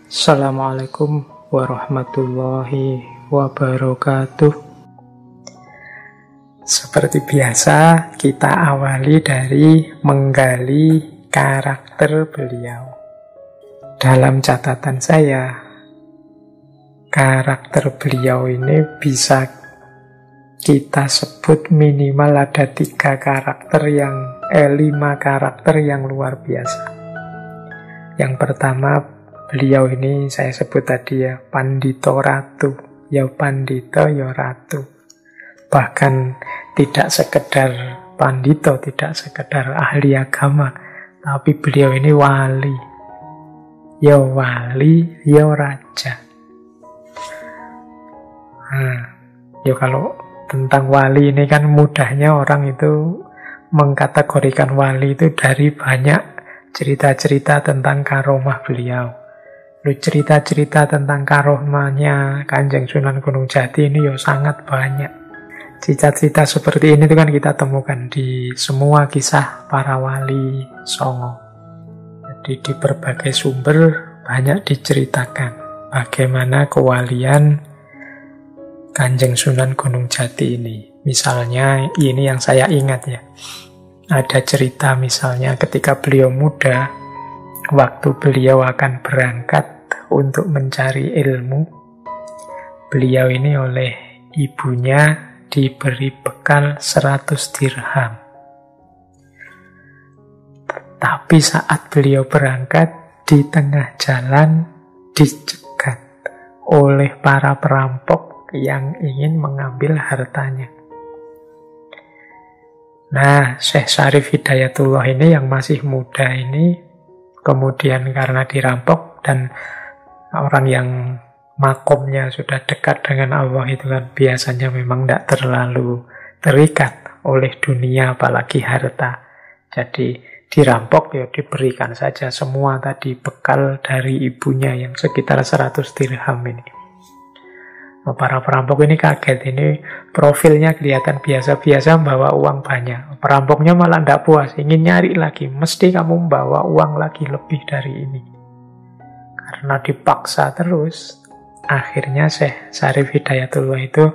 Assalamualaikum warahmatullahi wabarakatuh. Seperti biasa, kita awali dari menggali karakter beliau. Dalam catatan saya, karakter beliau ini bisa kita sebut minimal ada 5 karakter yang luar biasa. Yang pertama, beliau ini saya sebut tadi ya, Pandito Ratu. Ya Pandito, ya Ratu. Bahkan tidak sekedar Pandito, tidak sekedar ahli agama, tapi beliau ini wali. Ya wali, ya raja. Ya kalau tentang wali ini kan mudahnya orang itu mengkategorikan wali itu dari banyak cerita-cerita tentang karomah beliau. Cerita-cerita tentang karomahnya Kanjeng Sunan Gunung Jati ini ya sangat banyak. Cerita-cerita seperti ini tuh kan kita temukan di semua kisah para wali songo. Jadi di berbagai sumber banyak diceritakan bagaimana kewalian Kanjeng Sunan Gunung Jati ini. Misalnya ini yang saya ingat ya. Ada cerita misalnya ketika beliau muda, waktu beliau akan berangkat untuk mencari ilmu, beliau ini oleh ibunya diberi bekal 100 dirham. Tapi saat beliau berangkat, di tengah jalan dicegat oleh para perampok yang ingin mengambil hartanya. Nah, Syekh Syarif Hidayatullah ini yang masih muda ini, kemudian karena dirampok dan orang yang makomnya sudah dekat dengan Allah itu kan biasanya memang tidak terlalu terikat oleh dunia apalagi harta. Jadi dirampok ya diberikan saja semua tadi bekal dari ibunya yang sekitar 100 dirham ini. Para perampok ini kaget, ini profilnya kelihatan biasa-biasa membawa uang banyak. Perampoknya malah tidak puas, ingin nyari lagi. Mesti kamu membawa uang lagi lebih dari ini. Karena dipaksa terus, akhirnya Syekh Syarif Hidayatullah itu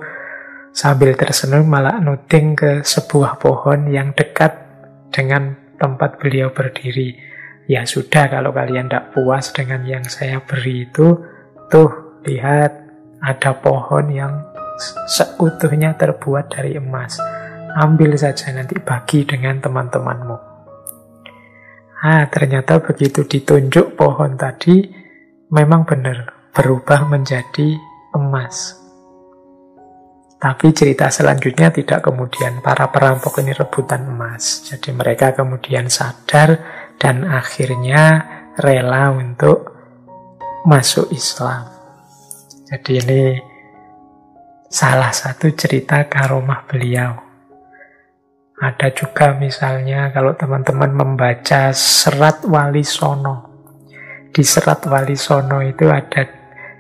sambil tersenyum malah nuding ke sebuah pohon yang dekat dengan tempat beliau berdiri. Ya sudah, kalau kalian tidak puas dengan yang saya beri itu, tuh lihat, ada pohon yang seutuhnya terbuat dari emas. Ambil saja nanti bagi dengan teman-temanmu. Ternyata begitu ditunjuk pohon tadi, memang benar berubah menjadi emas. Tapi cerita selanjutnya tidak kemudian para perampok ini rebutan emas. Jadi mereka kemudian sadar dan akhirnya rela untuk masuk Islam. Jadi ini salah satu cerita karomah beliau. Ada juga misalnya kalau teman-teman membaca Serat Wali Sono. Di Serat Wali Sono itu ada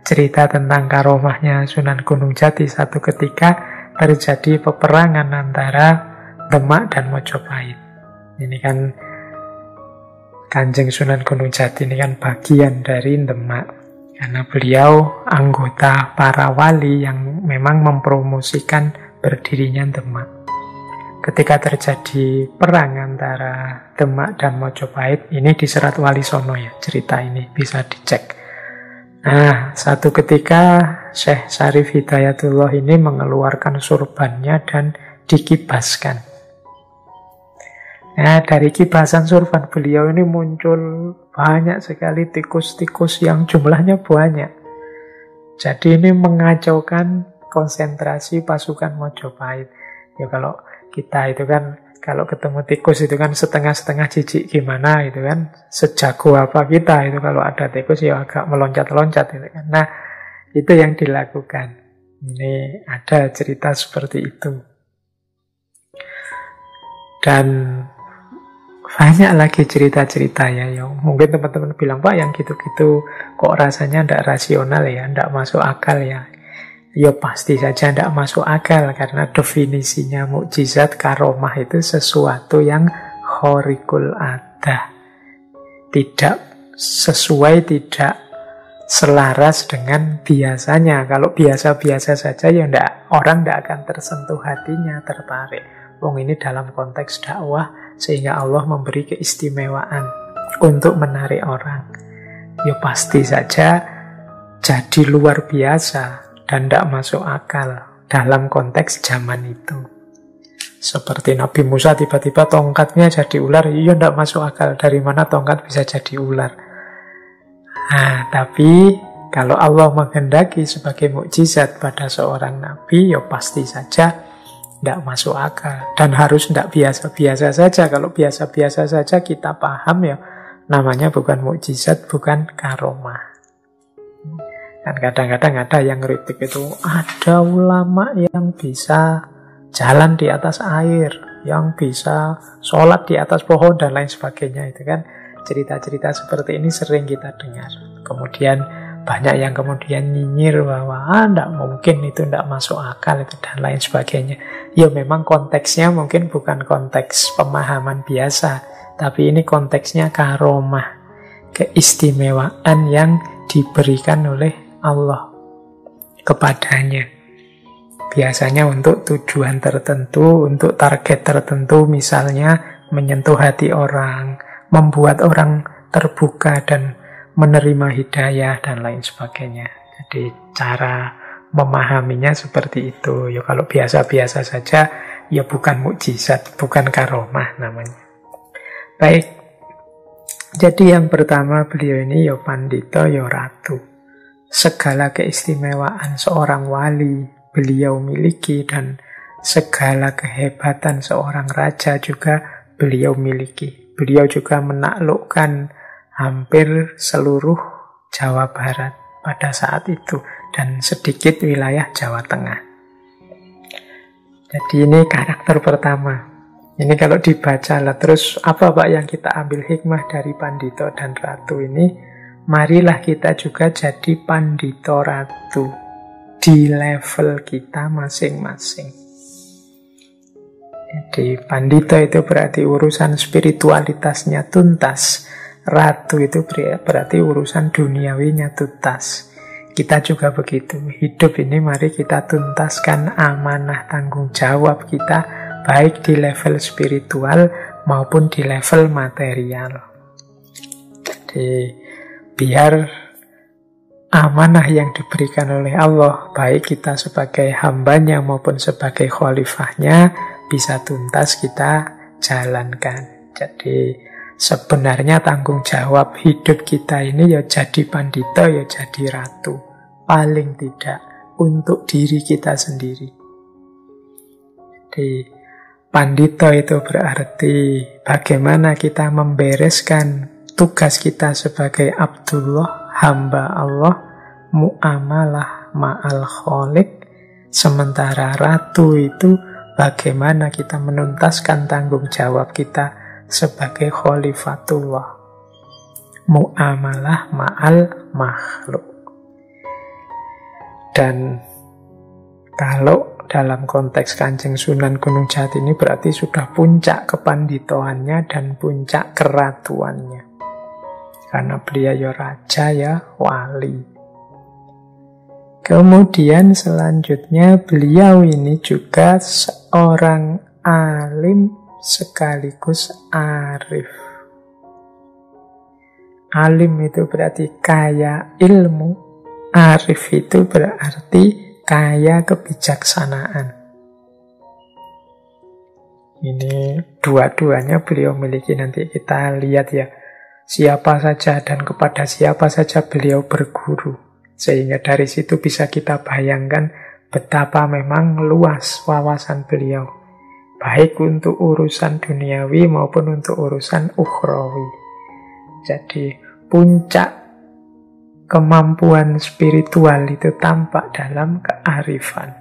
cerita tentang karomahnya Sunan Gunung Jati. Satu ketika terjadi peperangan antara Demak dan Mojopahit. Ini kan Kanjeng Sunan Gunung Jati ini kan bagian dari Demak. Karena beliau anggota para wali yang memang mempromosikan berdirinya Demak. Ketika terjadi perang antara Demak dan Mojopahit, ini di Serat Wali Sono ya, cerita ini bisa dicek. Nah, satu ketika Syekh Syarif Hidayatullah ini mengeluarkan surbannya dan dikibaskan. Nah, dari kibasan surban beliau ini muncul banyak sekali tikus-tikus yang jumlahnya banyak. Jadi ini mengacaukan konsentrasi pasukan Mojopahit. Ya kalau kita itu kan, kalau ketemu tikus itu kan setengah-setengah jijik gimana itu kan. Sejago apa kita itu kalau ada tikus ya agak meloncat-loncat itu kan. Nah, itu yang dilakukan. Ini ada cerita seperti itu. Dan banyak lagi cerita-cerita ya. Mungkin teman-teman bilang, Pak yang gitu-gitu kok rasanya tidak rasional ya, tidak masuk akal ya. Ya pasti saja tidak masuk akal, karena definisinya mukjizat karomah itu sesuatu yang khorikul adah. Tidak sesuai, tidak selaras dengan biasanya. Kalau biasa-biasa saja ya orang tidak akan tersentuh hatinya, tertarik. Wong ini dalam konteks dakwah, sehingga Allah memberi keistimewaan untuk menarik orang. Ya pasti saja jadi luar biasa dan tidak masuk akal dalam konteks zaman itu. Seperti Nabi Musa tiba-tiba tongkatnya jadi ular, iya tidak masuk akal. Dari mana tongkat bisa jadi ular? Nah, tapi kalau Allah menghendaki sebagai mukjizat pada seorang nabi, ya pasti saja tidak masuk akal. Dan harus tidak biasa-biasa saja. Kalau biasa-biasa saja kita paham ya, namanya bukan mukjizat, bukan karomah. Dan kadang-kadang ada yang kritik itu, ada ulama yang bisa jalan di atas air, yang bisa sholat di atas pohon dan lain sebagainya. Itu kan cerita-cerita seperti ini sering kita dengar. Kemudian banyak yang kemudian nyinyir bahwa tidak mungkin, itu tidak masuk akal itu dan lain sebagainya. Ya memang konteksnya mungkin bukan konteks pemahaman biasa, tapi ini konteksnya karomah, keistimewaan yang diberikan oleh Allah kepadanya. Biasanya untuk tujuan tertentu, untuk target tertentu, misalnya menyentuh hati orang, membuat orang terbuka dan menerima hidayah dan lain sebagainya. Jadi cara memahaminya seperti itu. Ya kalau biasa-biasa saja, ya bukan mukjizat, bukan karomah namanya. Baik, jadi yang pertama beliau ini ya pandita, ya ratu. Segala keistimewaan seorang wali beliau miliki dan segala kehebatan seorang raja juga beliau miliki. Beliau juga menaklukkan hampir seluruh Jawa Barat pada saat itu dan sedikit wilayah Jawa Tengah. Jadi ini karakter pertama. Ini kalau dibaca lah terus apa Pak yang kita ambil hikmah dari pandito dan ratu ini? Marilah kita juga jadi pandito ratu di level kita masing-masing. Jadi pandita itu berarti urusan spiritualitasnya tuntas. Ratu itu berarti urusan duniawinya tuntas. Kita juga begitu. Hidup ini mari kita tuntaskan amanah tanggung jawab kita, baik di level spiritual maupun di level material. Jadi biar amanah yang diberikan oleh Allah, baik kita sebagai hambanya maupun sebagai khalifahnya, bisa tuntas kita jalankan. Jadi sebenarnya tanggung jawab hidup kita ini ya jadi pandita, ya jadi ratu. Paling tidak untuk diri kita sendiri. Jadi pandita itu berarti bagaimana kita membereskan tugas kita sebagai Abdullah, hamba Allah, muamalah ma'al khaliq. Sementara ratu itu bagaimana kita menuntaskan tanggung jawab kita sebagai khalifatullah, muamalah ma'al makhluk. Dan kalau dalam konteks Kanjeng Sunan Gunung Jati ini berarti sudah puncak kepanditoannya dan puncak keratuannya. Karena beliau ya raja, ya wali. Kemudian selanjutnya beliau ini juga seorang alim sekaligus arif. Alim itu berarti kaya ilmu, arif itu berarti kaya kebijaksanaan. Ini dua-duanya beliau miliki, nanti kita lihat ya. Siapa saja dan kepada siapa saja beliau berguru. Sehingga dari situ bisa kita bayangkan betapa memang luas wawasan beliau. Baik untuk urusan duniawi maupun untuk urusan ukhrawi. Jadi puncak kemampuan spiritual itu tampak dalam kearifan.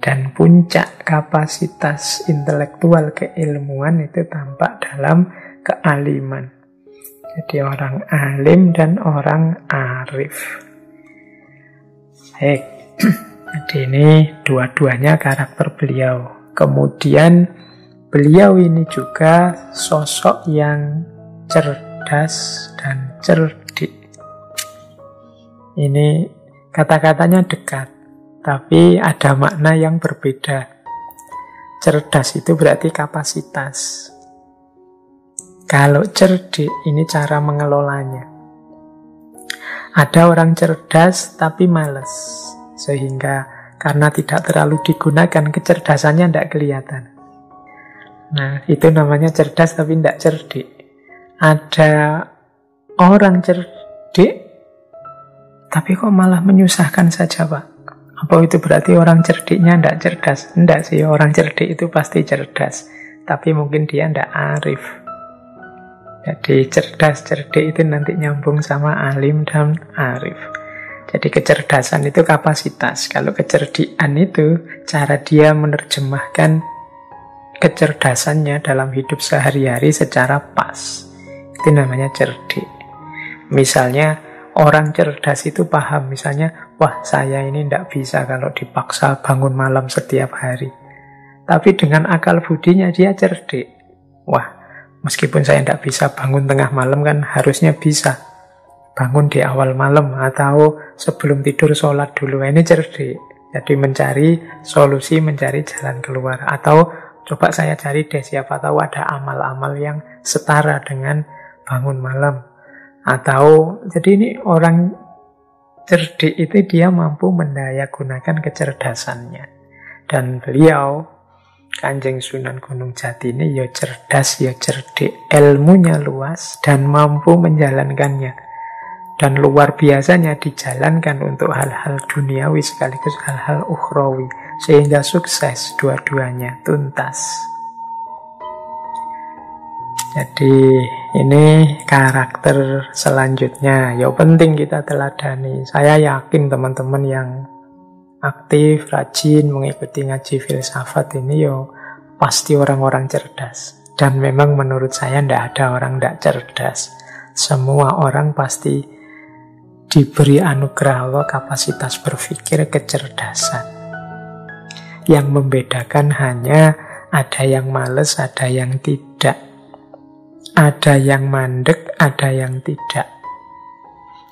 Dan puncak kapasitas intelektual keilmuan itu tampak dalam kealiman. Jadi orang alim dan orang arif. Baik, jadi ini dua-duanya karakter beliau. Kemudian beliau ini juga sosok yang cerdas dan cerdik. Ini kata-katanya dekat, tapi ada makna yang berbeda. Cerdas itu berarti kapasitas. Kalau cerdik, ini cara mengelolanya. Ada orang cerdas tapi malas, sehingga karena tidak terlalu digunakan, kecerdasannya tidak kelihatan. Nah, itu namanya cerdas tapi tidak cerdik. Ada orang cerdik, tapi kok malah menyusahkan saja, Pak? Apa itu berarti orang cerdiknya tidak cerdas? Tidak sih, orang cerdik itu pasti cerdas, tapi mungkin dia tidak arif. Jadi cerdas, cerdik itu nanti nyambung sama alim dan arif. Jadi kecerdasan itu kapasitas. Kalau kecerdikan itu cara dia menerjemahkan kecerdasannya dalam hidup sehari-hari secara pas. Itu namanya cerdik. Misalnya orang cerdas itu paham, misalnya, wah saya ini tidak bisa kalau dipaksa bangun malam setiap hari. Tapi dengan akal budinya dia cerdik. Wah, meskipun saya tidak bisa bangun tengah malam, kan harusnya bisa bangun di awal malam atau sebelum tidur sholat dulu. Ini cerdik. Jadi mencari solusi, mencari jalan keluar. Atau coba saya cari deh, siapa tahu ada amal-amal yang setara dengan bangun malam. Atau jadi ini orang cerdik itu dia mampu mendayagunakan kecerdasannya. Dan beliau Kanjeng Sunan Gunung Jati ini ya cerdas, ya cerdik, ilmunya luas dan mampu menjalankannya. Dan luar biasanya dijalankan untuk hal-hal duniawi sekaligus hal-hal ukhrawi, sehingga sukses dua-duanya, tuntas. Jadi ini karakter selanjutnya, ya penting kita teladani. Saya yakin teman-teman yang aktif, rajin mengikuti ngaji filsafat ini yo pasti orang-orang cerdas. Dan memang menurut saya tidak ada orang tidak cerdas. Semua orang pasti diberi anugerah Allah kapasitas berpikir, kecerdasan. Yang membedakan hanya ada yang males, ada yang tidak. Ada yang mandek, ada yang tidak.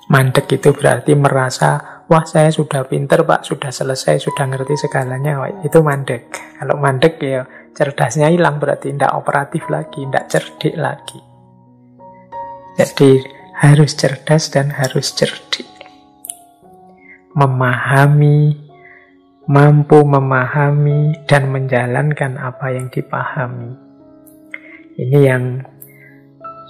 Mandek itu berarti merasa, wah saya sudah pinter Pak, sudah selesai, sudah ngerti segalanya. Wah, itu mandek. Kalau mandek ya cerdasnya hilang, berarti tidak operatif lagi, tidak cerdik lagi. Jadi harus cerdas dan harus cerdik. Memahami, mampu memahami dan menjalankan apa yang dipahami. Ini yang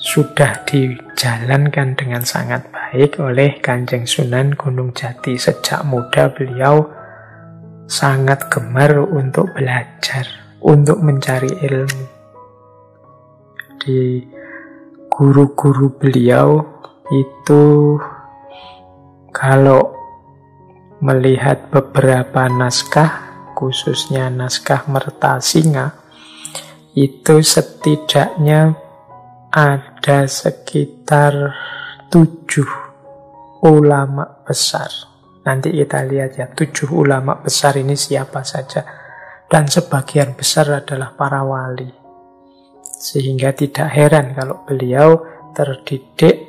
sudah dijalankan dengan sangat baik oleh Kanjeng Sunan Gunung Jati. Sejak muda beliau sangat gemar untuk belajar, untuk mencari ilmu. Di guru-guru beliau itu kalau melihat beberapa naskah, khususnya naskah Mertasinga, itu setidaknya ada sekitar 7 ulama besar. Nanti kita lihat ya, 7 ulama besar ini siapa saja. Dan sebagian besar adalah para wali. Sehingga tidak heran kalau beliau terdidik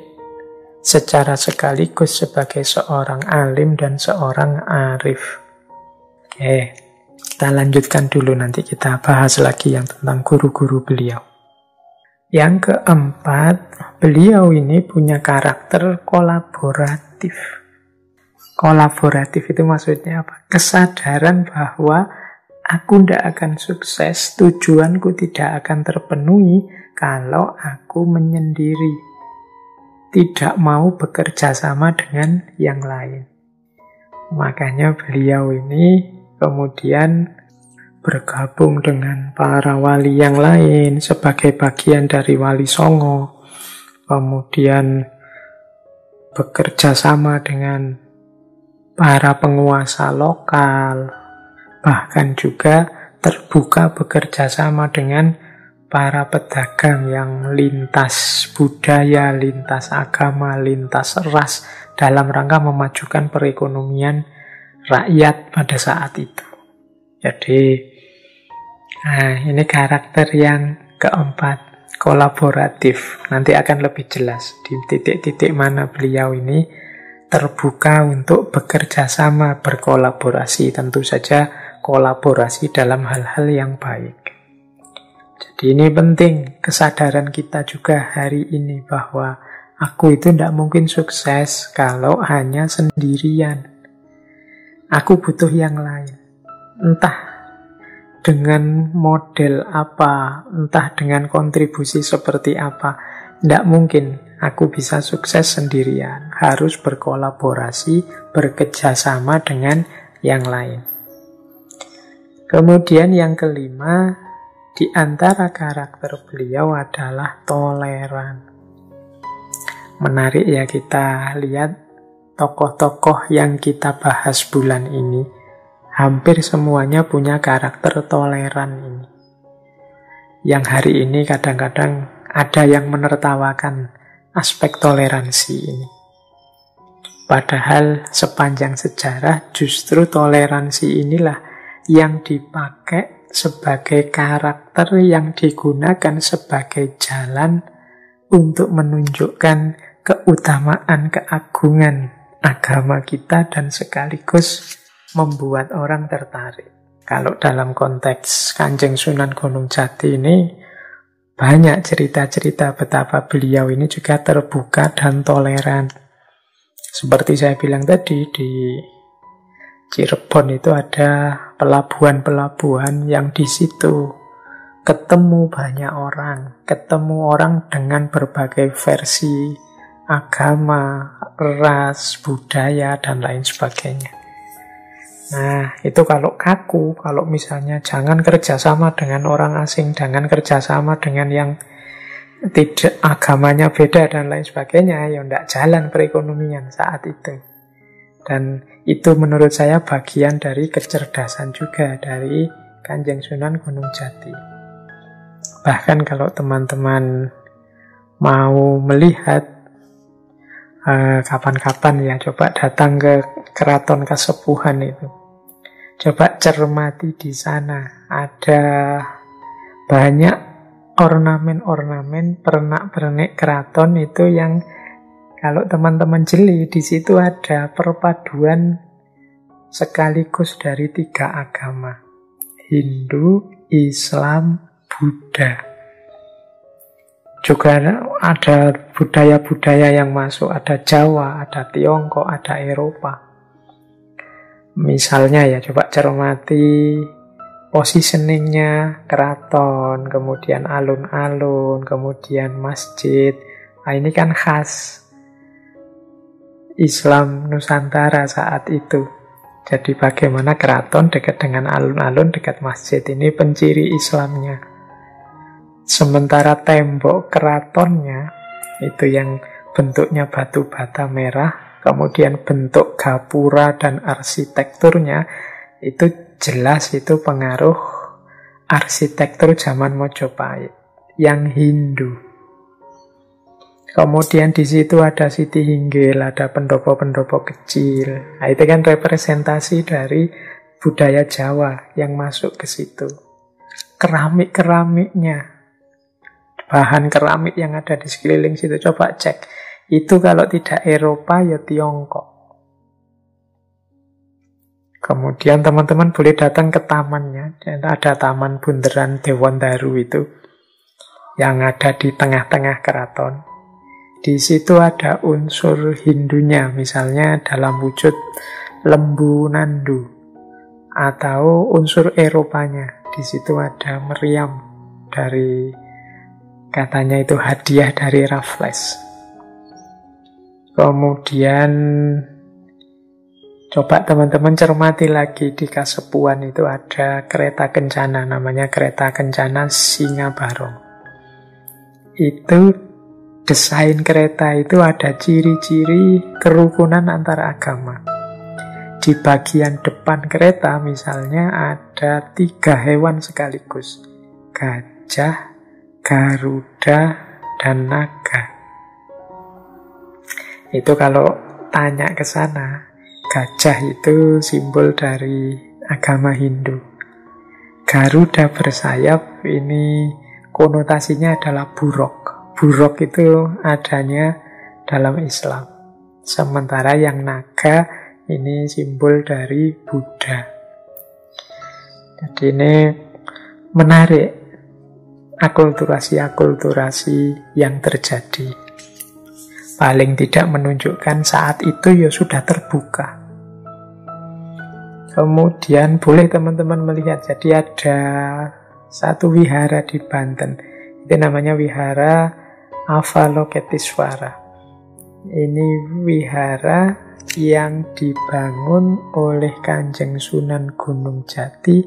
secara sekaligus sebagai seorang alim dan seorang arif. Oke, kita lanjutkan dulu, nanti kita bahas lagi yang tentang guru-guru beliau. Yang keempat, beliau ini punya karakter kolaboratif. Kolaboratif itu maksudnya apa? Kesadaran bahwa aku tidak akan sukses, tujuanku tidak akan terpenuhi kalau aku menyendiri. Tidak mau bekerja sama dengan yang lain. Makanya beliau ini kemudian bergabung dengan para wali yang lain sebagai bagian dari Wali Songo. Kemudian bekerja sama dengan para penguasa lokal. Bahkan juga terbuka bekerja sama dengan para pedagang yang lintas budaya, lintas agama, lintas ras dalam rangka memajukan perekonomian rakyat pada saat itu. Jadi ini karakter yang keempat, kolaboratif. Nanti akan lebih jelas di titik-titik mana beliau ini terbuka untuk bekerja sama, berkolaborasi. Tentu saja kolaborasi dalam hal-hal yang baik. Jadi ini penting kesadaran kita juga hari ini bahwa aku itu tidak mungkin sukses kalau hanya sendirian. Aku butuh yang lain. Entah dengan model apa, entah dengan kontribusi seperti apa. Tidak mungkin aku bisa sukses sendirian. Harus berkolaborasi, bekerjasama dengan yang lain. Kemudian yang kelima, di antara karakter beliau adalah toleran. Menarik ya, kita lihat tokoh-tokoh yang kita bahas bulan ini, hampir semuanya punya karakter toleran ini. Yang hari ini kadang-kadang ada yang menertawakan aspek toleransi ini. Padahal sepanjang sejarah justru toleransi inilah yang dipakai sebagai karakter yang digunakan sebagai jalan untuk menunjukkan keutamaan, keagungan agama kita dan sekaligus membuat orang tertarik. Kalau dalam konteks Kanjeng Sunan Gunung Jati ini, banyak cerita-cerita betapa beliau ini juga terbuka dan toleran. Seperti saya bilang tadi, di Cirebon itu ada pelabuhan-pelabuhan yang di situ ketemu banyak orang, ketemu orang dengan berbagai versi agama, ras, budaya, dan lain sebagainya. Nah, itu kalau kaku, kalau misalnya jangan kerjasama dengan orang asing, jangan kerjasama dengan yang tidak agamanya beda dan lain sebagainya, ya tidak jalan perekonomian saat itu. Dan itu menurut saya bagian dari kecerdasan juga dari Kanjeng Sunan Gunung Jati. Bahkan kalau teman-teman mau melihat kapan-kapan ya, coba datang ke Keraton Kasepuhan itu. Coba cermati di sana. Ada banyak ornamen-ornamen, pernak-pernik keraton itu yang kalau teman-teman jeli, di situ ada perpaduan sekaligus dari 3 agama. Hindu, Islam, Buddha. Juga ada budaya-budaya yang masuk, ada Jawa, ada Tiongkok, ada Eropa. Misalnya ya, coba cermati positioningnya keraton, kemudian alun-alun, kemudian masjid. Nah, ini kan khas Islam Nusantara saat itu. Jadi bagaimana keraton dekat dengan alun-alun, dekat masjid, ini penciri Islamnya. Sementara tembok keratonnya itu yang bentuknya batu bata merah, kemudian bentuk gapura dan arsitekturnya itu jelas itu pengaruh arsitektur zaman Mojopahit yang Hindu. Kemudian di situ ada Siti Hinggil, ada pendopo-pendopo kecil. Nah, itu kan representasi dari budaya Jawa yang masuk ke situ. Keramik-keramiknya, bahan keramik yang ada di sekeliling situ, coba cek. Itu kalau tidak Eropa ya Tiongkok. Kemudian teman-teman boleh datang ke tamannya. Ada Taman Bundaran Dewan Daru itu yang ada di tengah-tengah keraton. Di situ ada unsur Hindunya, misalnya dalam wujud lembu nandu, atau unsur Eropanya. Di situ ada meriam dari, katanya itu hadiah dari Raffles. Kemudian coba teman-teman cermati lagi di Kasepuhan itu ada kereta kencana, namanya kereta kencana Singabarong. Itu desain kereta itu ada ciri-ciri kerukunan antar agama. Di bagian depan kereta misalnya ada 3 hewan sekaligus. Gajah, Garuda, dan naga. Itu kalau tanya ke sana, gajah itu simbol dari agama Hindu. Garuda bersayap ini konotasinya adalah buruk. Buruk itu adanya dalam Islam. Sementara yang naga ini simbol dari Buddha. Jadi ini menarik akulturasi-akulturasi yang terjadi. Paling tidak menunjukkan saat itu ya sudah terbuka. Kemudian boleh teman-teman melihat, jadi ada satu wihara di Banten. Itu namanya wihara Avalokitesvara. Ini wihara yang dibangun oleh Kanjeng Sunan Gunung Jati.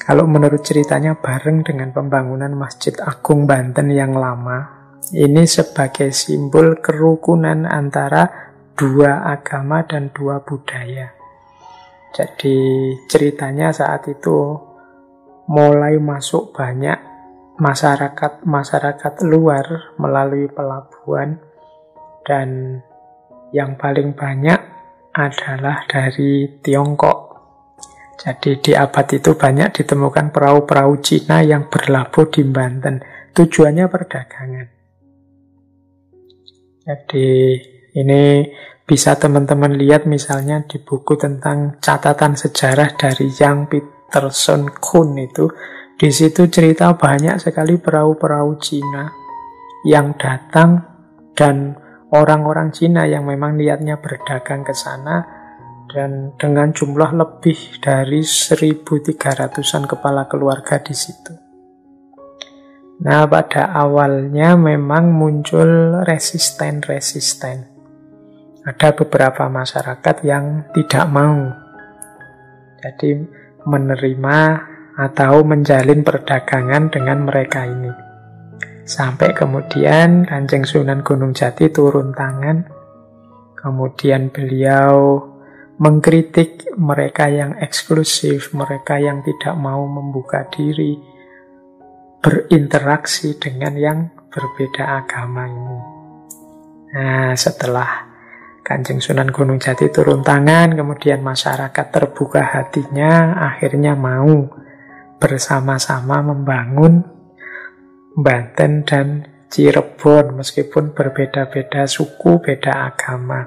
Kalau menurut ceritanya bareng dengan pembangunan Masjid Agung Banten yang lama. Ini sebagai simbol kerukunan antara dua agama dan dua budaya. Jadi ceritanya saat itu mulai masuk banyak masyarakat luar melalui pelabuhan, dan yang paling banyak adalah dari Tiongkok. Jadi di abad itu banyak ditemukan perahu-perahu Cina yang berlabuh di Banten. Tujuannya perdagangan. Jadi ini bisa teman-teman lihat misalnya di buku tentang catatan sejarah dari Yang Peterson Kuhn itu. Di situ cerita banyak sekali perahu-perahu Cina yang datang, dan orang-orang Cina yang memang niatnya berdagang ke sana, dan dengan jumlah lebih dari 1.300-an kepala keluarga di situ. Nah, pada awalnya memang muncul resisten. Ada beberapa masyarakat yang tidak mau, jadi menerima atau menjalin perdagangan dengan mereka ini. Sampai kemudian Kanjeng Sunan Gunung Jati turun tangan. Kemudian beliau mengkritik mereka yang eksklusif, mereka yang tidak mau membuka diri, berinteraksi dengan yang berbeda agama ini. Nah, setelah Kanjeng Sunan Gunung Jati turun tangan, kemudian masyarakat terbuka hatinya, akhirnya mau bersama-sama membangun Banten dan Cirebon, meskipun berbeda-beda suku, beda agama.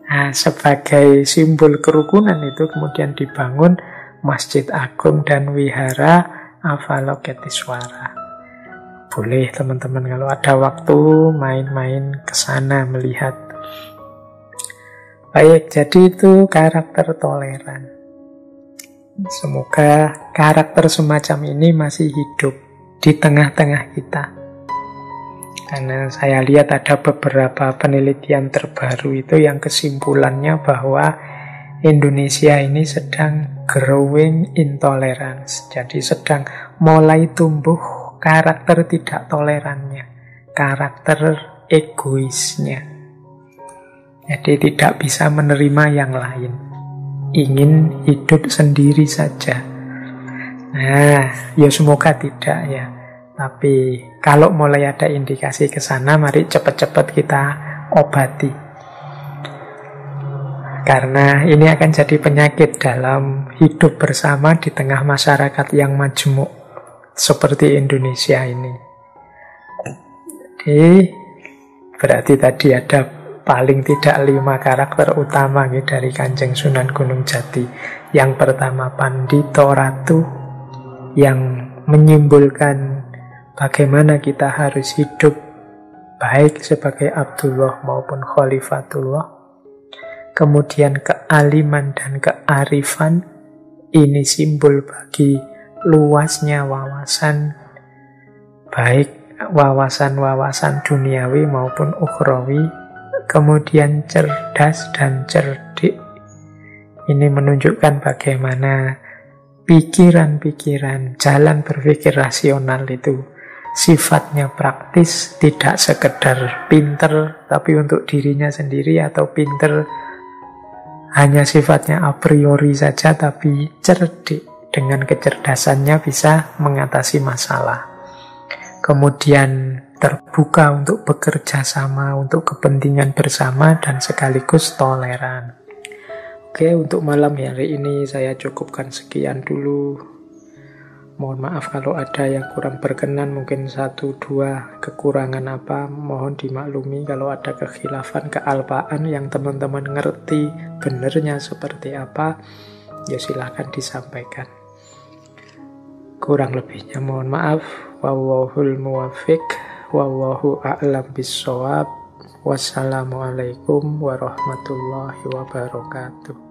Nah, sebagai simbol kerukunan itu kemudian dibangun Masjid Agung dan Wihara Avalokitesvara. Boleh teman-teman kalau ada waktu main-main ke sana melihat. Baik, jadi itu karakter toleran. Semoga karakter semacam ini masih hidup di tengah-tengah kita. Karena saya lihat ada beberapa penelitian terbaru itu yang kesimpulannya bahwa Indonesia ini sedang growing intolerance. Jadi sedang mulai tumbuh karakter tidak tolerannya, karakter egoisnya. Jadi tidak bisa menerima yang lain, ingin hidup sendiri saja. Nah, ya semoga tidak ya. Tapi kalau mulai ada indikasi ke sana, mari cepat-cepat kita obati. Karena ini akan jadi penyakit dalam hidup bersama di tengah masyarakat yang majemuk seperti Indonesia ini. Jadi berarti tadi ada paling tidak 5 karakter utama nih dari Kanjeng Sunan Gunung Jati. Yang pertama Pandito Ratu, yang menyimbolkan bagaimana kita harus hidup baik sebagai Abdullah maupun Khalifatullah. Kemudian kealiman dan kearifan, ini simbol bagi luasnya wawasan, baik wawasan-wawasan duniawi maupun ukhrawi. Kemudian cerdas dan cerdik, ini menunjukkan bagaimana pikiran-pikiran, jalan berpikir rasional itu sifatnya praktis, tidak sekedar pinter tapi untuk dirinya sendiri, atau pinter hanya sifatnya a priori saja, tapi cerdik, dengan kecerdasannya bisa mengatasi masalah. Kemudian terbuka untuk bekerja sama, untuk kepentingan bersama, dan sekaligus toleran. Oke, untuk malam hari ini saya cukupkan sekian dulu. Mohon maaf kalau ada yang kurang berkenan, mungkin 1-2 kekurangan apa, mohon dimaklumi. Kalau ada kekhilafan, kealpaan yang teman-teman ngerti benernya seperti apa, ya silahkan disampaikan. Kurang lebihnya mohon maaf. Wallahul muwaffiq, wallahu a'lam bissawab. Wassalamualaikum warahmatullahi wabarakatuh.